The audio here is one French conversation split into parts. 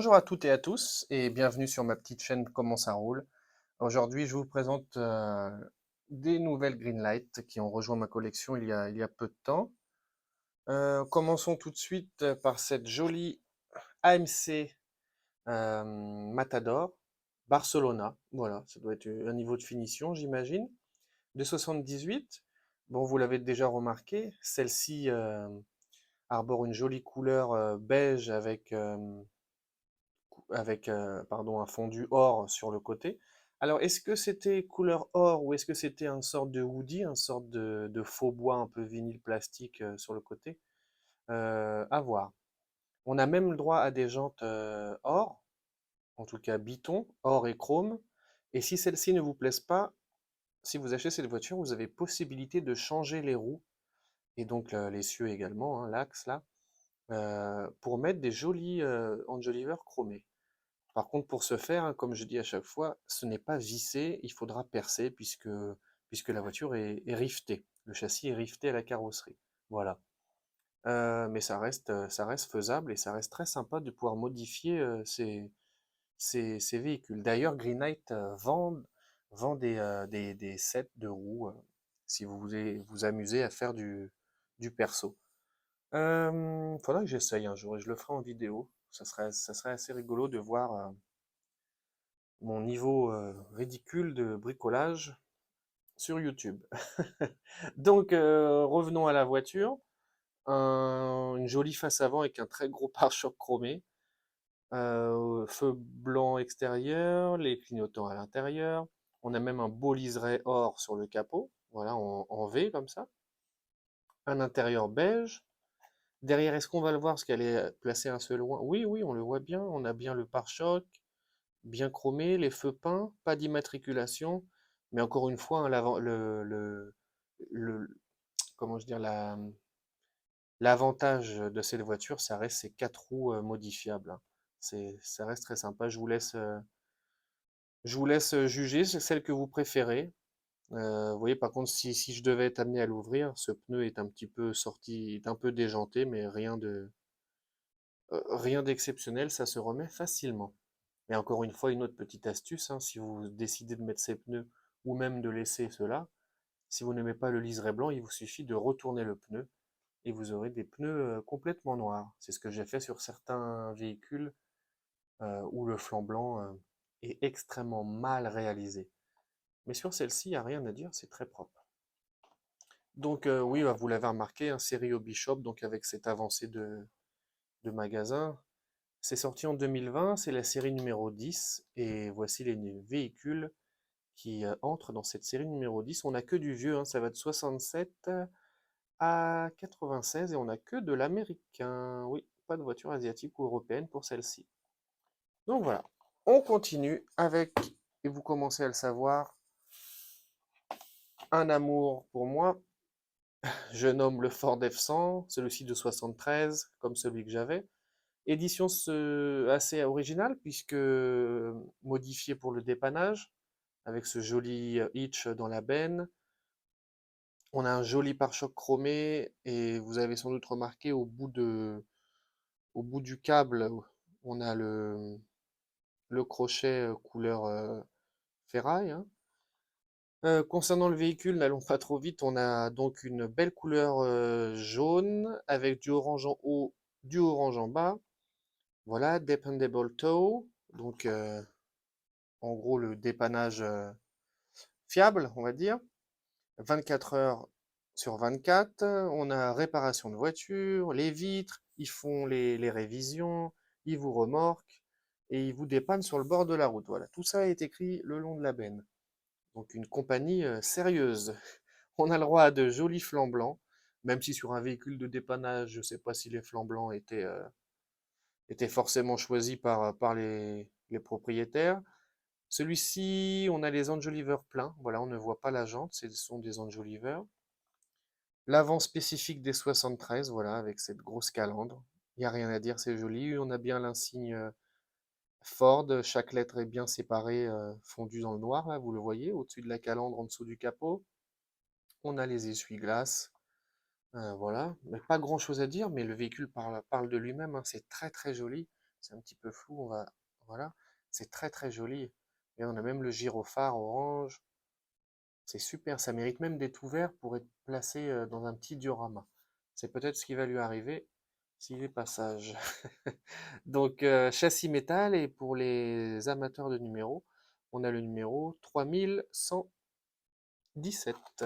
Bonjour à toutes et à tous et bienvenue sur ma petite chaîne Comment ça roule. Aujourd'hui, je vous présente des nouvelles Greenlight qui ont rejoint ma collection il y a peu de temps. Commençons tout de suite par cette jolie AMC Matador Barcelona. Voilà, ça doit être un niveau de finition, j'imagine. De 78. Bon, vous l'avez déjà remarqué, celle-ci arbore une jolie couleur beige avec pardon, un fondu or sur le côté. Alors, est-ce que c'était couleur or ou est-ce que c'était un sorte de hoodie, un sorte de faux bois un peu vinyle plastique sur le côté? À voir. On a même le droit à des jantes or, en tout cas biton, or et chrome. Et si celles-ci ne vous plaisent pas, si vous achetez cette voiture, vous avez possibilité de changer les roues et donc l'essieu également, hein, l'axe là, pour mettre des jolis enjoliveurs chromés. Par contre, pour ce faire, hein, comme je dis à chaque fois, ce n'est pas vissé, il faudra percer puisque la voiture est rivetée. Le châssis est rifté à la carrosserie. Voilà. Mais ça reste faisable et ça reste très sympa de pouvoir modifier ces véhicules. D'ailleurs, Greenlight vend des sets de roues si vous voulez vous amuser à faire du perso. Faudra que j'essaye un jour et je le ferai en vidéo. Ça serait assez rigolo de voir mon niveau ridicule de bricolage sur YouTube. Donc, revenons à la voiture. Une jolie face avant avec un très gros pare-choc chromé, feu blanc extérieur, les clignotants à l'intérieur. On a même un beau liseré or sur le capot, voilà, en V comme ça. Un intérieur beige. Derrière, est-ce qu'on va le voir parce qu'elle est placée assez loin? Oui, oui, on le voit bien. On a bien le pare-choc, bien chromé, les feux peints, pas d'immatriculation, mais encore une fois, hein, comment je dire, l'avantage de cette voiture, ça reste ces quatre roues modifiables, hein. Ça reste très sympa. Je vous laisse juger, c'est celle que vous préférez. Vous voyez, par contre, si je devais être amené à l'ouvrir, ce pneu est un petit peu sorti, est un peu déjanté, mais rien d'exceptionnel, ça se remet facilement. Et encore une fois, une autre petite astuce, hein, si vous décidez de mettre ces pneus ou même de laisser cela, si vous n'aimez pas le liseré blanc, il vous suffit de retourner le pneu et vous aurez des pneus complètement noirs. C'est ce que j'ai fait sur certains véhicules où le flanc blanc est extrêmement mal réalisé. Mais sur celle-ci, il n'y a rien à dire, c'est très propre. Donc oui, bah, vous l'avez remarqué, un série au Bishop, donc avec cette avancée de magasin. C'est sorti en 2020, c'est la série numéro 10, et voici les véhicules qui entrent dans cette série numéro 10. On n'a que du vieux, hein, ça va de 67 à 96, et on n'a que de l'américain. Oui, pas de voiture asiatique ou européenne pour celle-ci. Donc voilà, on continue avec, et vous commencez à le savoir, un amour pour moi. Je nomme le Ford F100, celui-ci de 73, comme celui que j'avais. Édition assez originale, puisque modifiée pour le dépannage, avec ce joli hitch dans la benne. On a un joli pare-choc chromé, et vous avez sans doute remarqué au bout du câble, on a le crochet couleur ferraille, hein. Concernant le véhicule, n'allons pas trop vite, on a donc une belle couleur jaune avec du orange en haut, du orange en bas. Voilà, Dependable Tow, donc en gros le dépannage fiable, on va dire. 24 heures sur 24, on a réparation de voiture, les vitres, ils font les révisions, ils vous remorquent et ils vous dépannent sur le bord de la route. Voilà, tout ça est écrit le long de la benne. Donc une compagnie sérieuse. On a le droit à de jolis flancs blancs, même si sur un véhicule de dépannage, je ne sais pas si les flancs blancs étaient forcément choisis par les propriétaires. Celui-ci, on a les enjoliveurs pleins. Voilà, on ne voit pas la jante, ce sont des enjoliveurs. L'avant spécifique des 73, voilà, avec cette grosse calandre. Il n'y a rien à dire, c'est joli. On a bien l'insigne Ford, chaque lettre est bien séparée, fondue dans le noir, là, vous le voyez, au-dessus de la calandre, en dessous du capot. On a les essuie-glaces, voilà. Mais pas grand-chose à dire, mais le véhicule parle de lui-même, hein, c'est très très joli. c'est un petit peu flou, voilà. C'est très très joli. Et on a même le gyrophare orange. C'est super, ça mérite même d'être ouvert pour être placé dans un petit diorama. C'est peut-être ce qui va lui arriver s'il est pas sage. Donc, châssis métal, et pour les amateurs de numéros, on a le numéro 3117.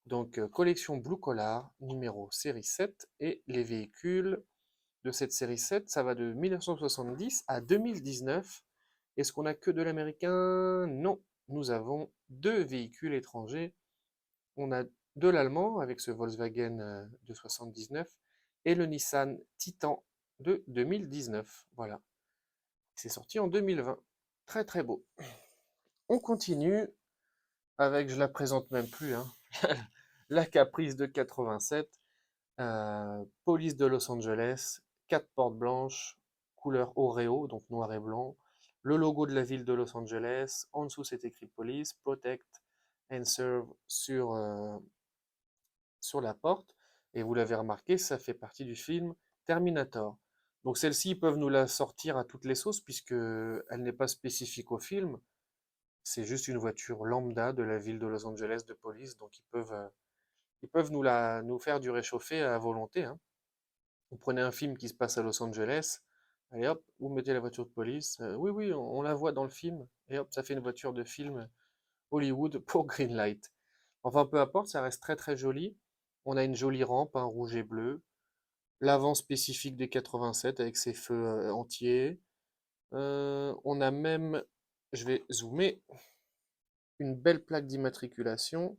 Donc, collection Blue Collar, numéro série 7, et les véhicules de cette série 7, ça va de 1970 à 2019. Est-ce qu'on a que de l'américain? Non, nous avons deux véhicules étrangers. On a de l'allemand avec ce Volkswagen de 79 et le Nissan Titan de 2019. Voilà, c'est sorti en 2020. Très très beau. On continue avec, je la présente même plus, hein, la Caprice de 87, police de Los Angeles, 4 portes blanches, couleur Oreo, donc noir et blanc, le logo de la ville de Los Angeles, en dessous c'est écrit Police, Protect and Serve sur la porte, et vous l'avez remarqué, ça fait partie du film Terminator. Donc celle-ci, ils peuvent nous la sortir à toutes les sauces, puisque elle n'est pas spécifique au film, c'est juste une voiture lambda de la ville de Los Angeles de police, donc ils peuvent nous faire du réchauffé à volonté, hein. Vous prenez un film qui se passe à Los Angeles, allez hop, vous mettez la voiture de police, oui oui, on la voit dans le film, et hop, ça fait une voiture de film Hollywood pour Greenlight. Enfin, peu importe, ça reste très très joli. On a une jolie rampe, un rouge et bleu. L'avant spécifique des 87 avec ses feux entiers. On a même, je vais zoomer, une belle plaque d'immatriculation.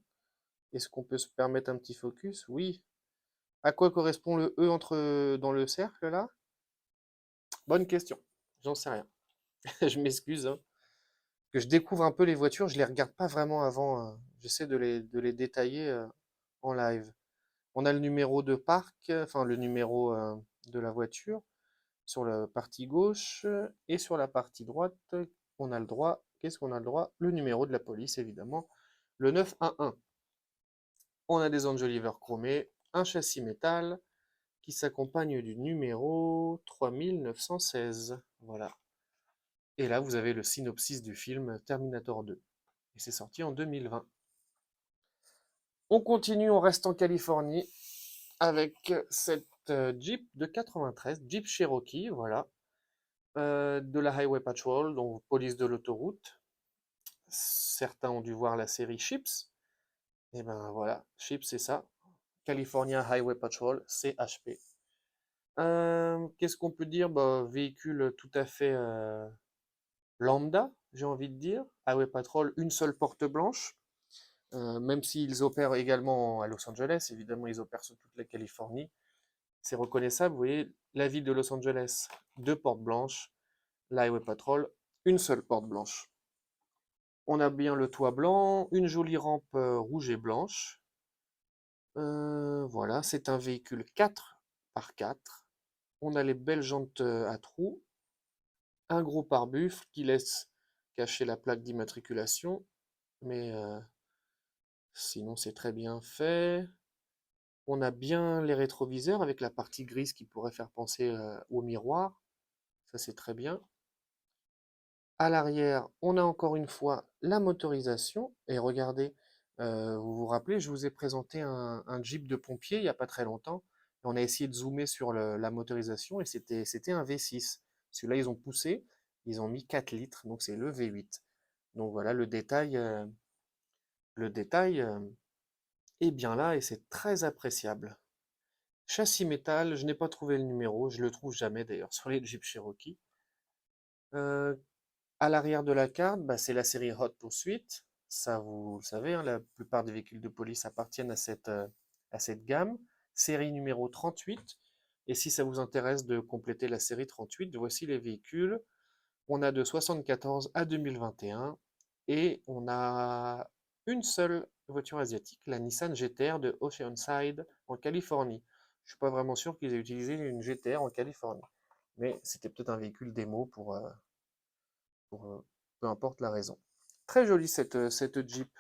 Est-ce qu'on peut se permettre un petit focus? Oui. À quoi correspond le E dans le cercle là? Bonne question. J'en sais rien. Je m'excuse, hein. Que je découvre un peu les voitures, je les regarde pas vraiment avant. J'essaie de les détailler en live. On a le numéro de parc, enfin le numéro de la voiture sur la partie gauche, et sur la partie droite, on a le droit, qu'est-ce qu'on a le droit? Le numéro de la police, évidemment, le 911. On a des enjoliveurs chromés, un châssis métal qui s'accompagne du numéro 3916. Voilà. Et là, vous avez le synopsis du film Terminator 2. Et c'est sorti en 2020. On continue, on reste en Californie avec cette Jeep de 93, Jeep Cherokee, voilà, de la Highway Patrol, donc police de l'autoroute. Certains ont dû voir la série Chips. Et ben voilà, Chips c'est ça. California Highway Patrol, CHP. Qu'est-ce qu'on peut dire? Bah, véhicule tout à fait lambda, j'ai envie de dire. Highway Patrol, une seule porte blanche. Même s'ils opèrent également à Los Angeles, évidemment ils opèrent sur toute la Californie. C'est reconnaissable, vous voyez, la ville de Los Angeles, deux portes blanches, l'Highway Patrol, une seule porte blanche. On a bien le toit blanc, une jolie rampe rouge et blanche. Voilà, c'est un véhicule 4x4. On a les belles jantes à trous, un gros pare-buffle qui laisse cacher la plaque d'immatriculation, mais sinon c'est très bien fait. On a bien les rétroviseurs avec la partie grise qui pourrait faire penser au miroir. Ça, c'est très bien. À l'arrière, on a encore une fois la motorisation. Et regardez, vous vous rappelez, je vous ai présenté un Jeep de pompier il n'y a pas très longtemps. On a essayé de zoomer sur la motorisation et c'était un V6. Celui-là, ils ont poussé, ils ont mis 4 litres, donc c'est le V8. Donc voilà, le détail est bien là et c'est très appréciable. Châssis métal, je n'ai pas trouvé le numéro, je le trouve jamais d'ailleurs sur les Jeep Cherokee. Euh, à l'arrière de la carte, bah, c'est la série Hot Pursuit. Ça, vous le savez, hein, la plupart des véhicules de police appartiennent à cette gamme. Série numéro 38. Et si ça vous intéresse de compléter la série 38, voici les véhicules. On a de 74 à 2021 et on a une seule voiture asiatique, la Nissan GTR de Oceanside en Californie. Je suis pas vraiment sûr qu'ils aient utilisé une GTR en Californie, mais c'était peut-être un véhicule démo pour peu importe la raison. Très jolie cette Jeep.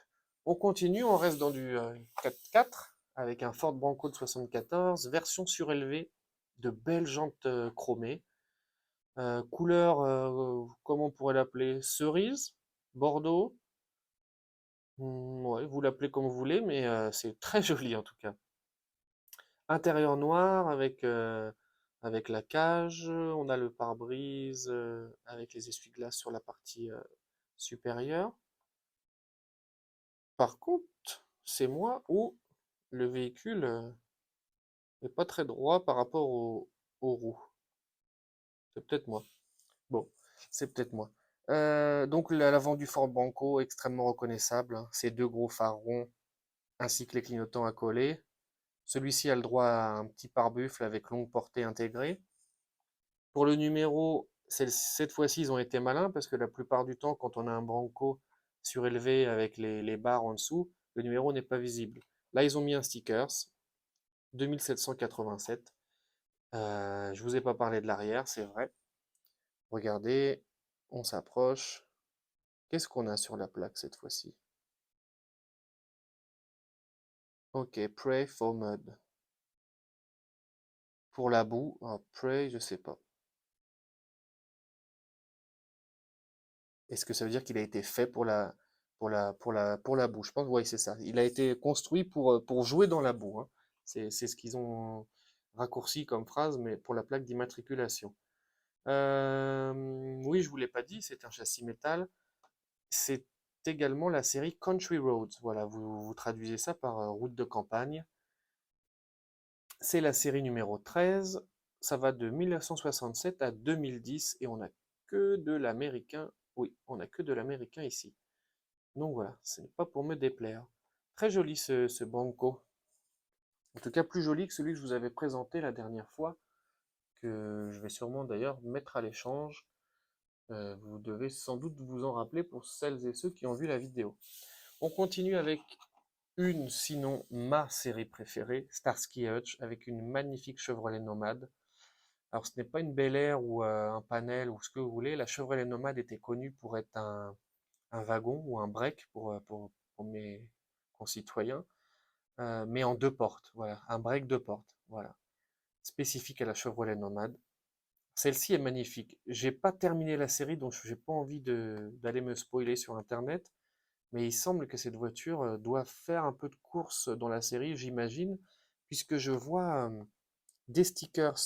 On continue, on reste dans du 4x4 avec un Ford Bronco de 74, version surélevée, de belles jantes chromées. Couleur, comment on pourrait l'appeler? Cerise? Bordeaux? Ouais, vous l'appelez comme vous voulez, mais c'est très joli en tout cas. Intérieur noir avec la cage, on a le pare-brise avec les essuie-glaces sur la partie supérieure. Par contre, c'est moi où le véhicule n'est pas très droit par rapport aux roues. C'est peut-être moi. Bon, c'est peut-être moi. Donc l'avant du Ford Bronco, extrêmement reconnaissable, hein. Ces deux gros phares ronds ainsi que les clignotants à coller. Celui-ci a le droit à un petit pare-buffle avec longue portée intégrée. Pour le numéro, cette fois-ci, ils ont été malins parce que la plupart du temps, quand on a un Bronco surélevé avec les barres en dessous, le numéro n'est pas visible. Là, ils ont mis un stickers, 2787. Je vous ai pas parlé de l'arrière, c'est vrai. Regardez, on s'approche. Qu'est-ce qu'on a sur la plaque cette fois-ci? Ok, Pray for Mud. Pour la boue, Pray, je sais pas. Est-ce que ça veut dire qu'il a été fait pour la boue? Je pense, oui, c'est ça. Il a été construit pour jouer dans la boue, hein. C'est ce qu'ils ont raccourci comme phrase, mais pour la plaque d'immatriculation. Oui, je vous l'ai pas dit, c'est un châssis métal. C'est également la série Country Roads. Voilà, vous traduisez ça par route de campagne. C'est la série numéro 13. Ça va de 1967 à 2010 et on n'a que de l'américain. Oui, on n'a que de l'américain ici. Donc voilà, ce n'est pas pour me déplaire. Très joli ce Bronco. En tout cas, plus joli que celui que je vous avais présenté la dernière fois, que je vais sûrement d'ailleurs mettre à l'échange. Vous devez sans doute vous en rappeler pour celles et ceux qui ont vu la vidéo. On continue avec une, sinon ma série préférée, Starsky Hutch, avec une magnifique Chevrolet Nomade. Alors ce n'est pas une Bel Air ou un panel ou ce que vous voulez, la Chevrolet Nomade était connue pour être un wagon ou un break pour mes concitoyens, mais en deux portes, voilà, un break deux portes, voilà, spécifique à la Chevrolet Nomade. Celle-ci est magnifique. J'ai pas terminé la série, donc j'ai pas envie d'aller me spoiler sur Internet, mais il semble que cette voiture doit faire un peu de course dans la série, j'imagine, puisque je vois des stickers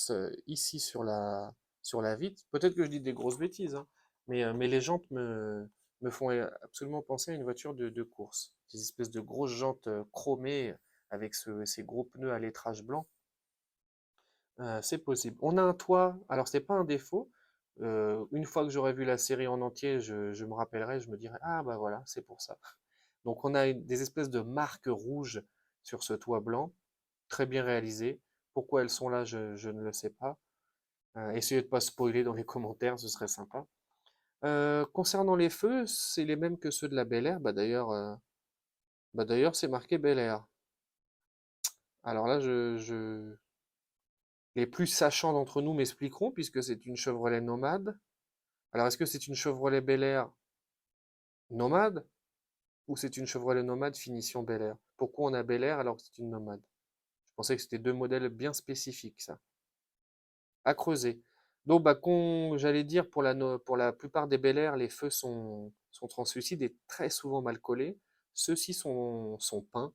ici sur la vitre. Peut-être que je dis des grosses bêtises, hein, mais les jantes me font absolument penser à une voiture de course. Des espèces de grosses jantes chromées avec ces gros pneus à lettrage blanc. C'est possible. On a un toit, alors c'est pas un défaut. Une fois que j'aurai vu la série en entier, je me rappellerai, je me dirai, ah bah voilà, c'est pour ça. Donc on a des espèces de marques rouges sur ce toit blanc, très bien réalisées. Pourquoi elles sont là, je ne le sais pas. Essayez de ne pas spoiler dans les commentaires, ce serait sympa. Concernant les feux, c'est les mêmes que ceux de la Bel Air. Bah d'ailleurs, c'est marqué Bel Air. Alors là, les plus sachants d'entre nous m'expliqueront, puisque c'est une Chevrolet Nomade. Alors, est-ce que c'est une Chevrolet Bel Air Nomade ou c'est une Chevrolet Nomade finition Bel Air? Pourquoi on a Bel Air alors que c'est une Nomade? Je pensais que c'était deux modèles bien spécifiques, ça. À creuser. Donc, bah, j'allais dire, pour la plupart des Bel Air, les feux sont translucides et très souvent mal collés. Ceux-ci sont peints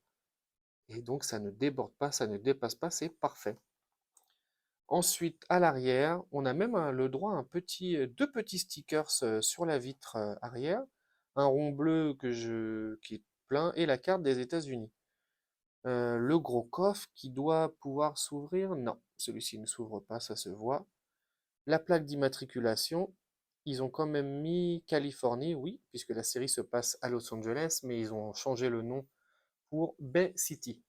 et donc ça ne déborde pas, ça ne dépasse pas, c'est parfait. Ensuite, à l'arrière, on a même le droit à deux petits stickers sur la vitre arrière, un rond bleu qui est plein et la carte des États-Unis. Le gros coffre qui doit pouvoir s'ouvrir, non, celui-ci ne s'ouvre pas, ça se voit. La plaque d'immatriculation, ils ont quand même mis Californie, oui, puisque la série se passe à Los Angeles, mais ils ont changé le nom pour Bay City.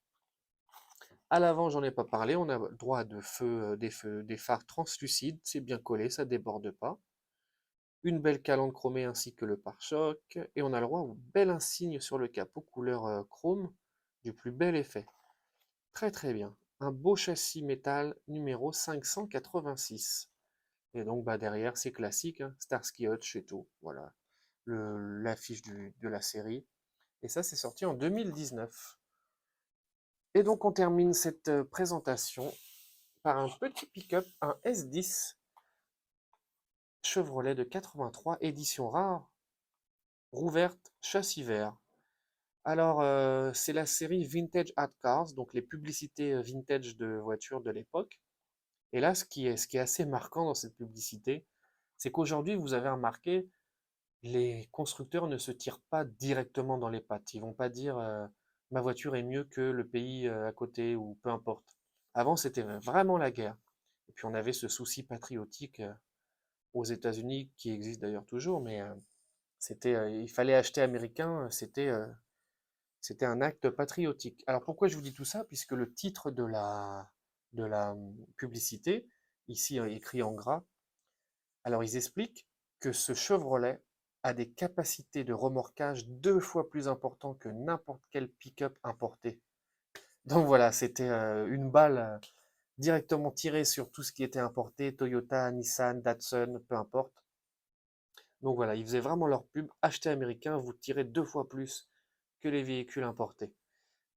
À l'avant, j'en ai pas parlé, on a le droit à des phares translucides, c'est bien collé, ça déborde pas. Une belle calandre chromée ainsi que le pare-choc, et on a le droit au bel insigne sur le capot couleur chrome du plus bel effet. Très très bien. Un beau châssis métal numéro 586. Et donc bah, derrière, c'est classique, hein, Starsky Hutch et tout. Voilà, l'affiche de la série. Et ça, c'est sorti en 2019. Et donc on termine cette présentation par un petit pick-up, un S10 Chevrolet de 83, édition rare, roue verte, châssis vert. Alors, c'est la série Vintage Hot Cars, donc les publicités vintage de voitures de l'époque. Et là, ce qui est assez marquant dans cette publicité, c'est qu'aujourd'hui, vous avez remarqué, les constructeurs ne se tirent pas directement dans les pattes. Ils vont pas dire ma voiture est mieux que le pays à côté ou peu importe. Avant, c'était vraiment la guerre. Et puis on avait ce souci patriotique aux États-Unis qui existe d'ailleurs toujours, mais il fallait acheter américain, c'était un acte patriotique. Alors pourquoi je vous dis tout ça? Puisque le titre de la publicité, ici écrit en gras, alors ils expliquent que ce Chevrolet a des capacités de remorquage 2 fois plus importantes que n'importe quel pick-up importé. Donc voilà, c'était une balle directement tirée sur tout ce qui était importé, Toyota, Nissan, Datsun, peu importe. Donc voilà, ils faisaient vraiment leur pub, achetez américain, vous tirez 2 fois plus que les véhicules importés.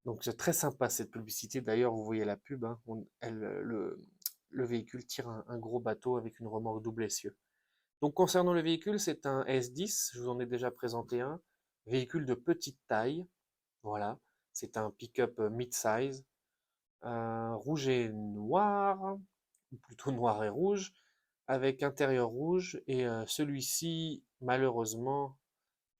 Donc c'est très sympa cette publicité. D'ailleurs, vous voyez la pub, hein, le véhicule tire un gros bateau avec une remorque double essieu. Donc concernant le véhicule, c'est un S10, je vous en ai déjà présenté un, véhicule de petite taille, voilà, c'est un pick-up mid-size, rouge et noir, ou plutôt noir et rouge, avec intérieur rouge, et celui-ci, malheureusement,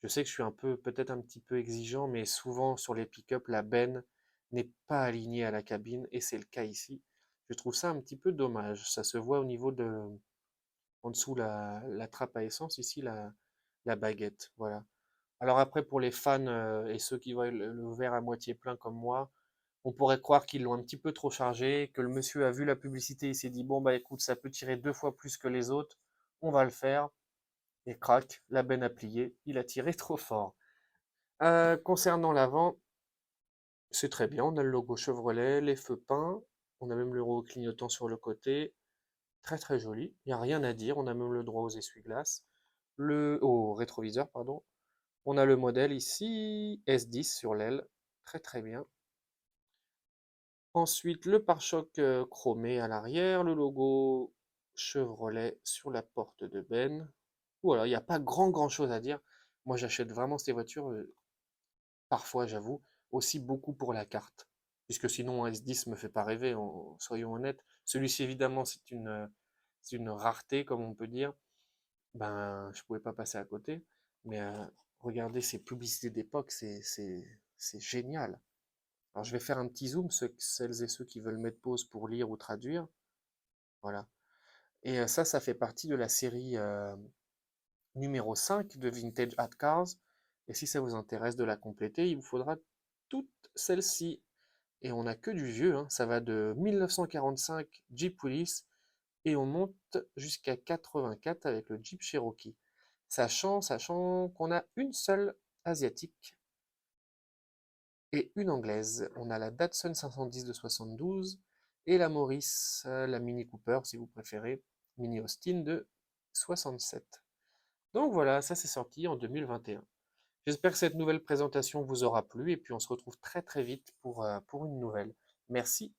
je sais que je suis peut-être un petit peu exigeant, mais souvent sur les pick-up, la benne n'est pas alignée à la cabine, et c'est le cas ici. Je trouve ça un petit peu dommage, ça se voit au niveau en dessous la trappe à essence, ici la baguette, voilà. Alors après, pour les fans et ceux qui voient le verre à moitié plein comme moi, on pourrait croire qu'ils l'ont un petit peu trop chargé, que le monsieur a vu la publicité, il s'est dit, bon bah écoute, ça peut tirer 2 fois plus que les autres, on va le faire. Et crac, la benne a plié, il a tiré trop fort. Concernant l'avant, c'est très bien, on a le logo Chevrolet, les feux peints, on a même le logo clignotant sur le côté, très très joli, il n'y a rien à dire, on a même le droit aux essuie-glaces, au rétroviseur, pardon. On a le modèle ici, S10 sur l'aile, très très bien. Ensuite, le pare-choc chromé à l'arrière, le logo Chevrolet sur la porte de benne. Voilà, il n'y a pas grand chose à dire. Moi, j'achète vraiment ces voitures, parfois, j'avoue, aussi beaucoup pour la carte. Puisque sinon, un S10 me fait pas rêver, soyons honnêtes. Celui-ci, évidemment, c'est une rareté, comme on peut dire. Ben, je pouvais pas passer à côté. Mais regardez ces publicités d'époque, c'est génial. Alors, je vais faire un petit zoom, celles et ceux qui veulent mettre pause pour lire ou traduire. Voilà. Et ça fait partie de la série numéro 5 de Vintage Hot Cars. Et si ça vous intéresse de la compléter, il vous faudra toutes celles-ci. Et on n'a que du vieux, hein. Ça va de 1945 Jeep Willys et on monte jusqu'à 84 avec le Jeep Cherokee. Sachant qu'on a une seule asiatique et une anglaise. On a la Datsun 510 de 72 et la Morris, la Mini Cooper si vous préférez, Mini Austin de 67. Donc voilà, ça c'est sorti en 2021. J'espère que cette nouvelle présentation vous aura plu et puis on se retrouve très très vite pour une nouvelle. Merci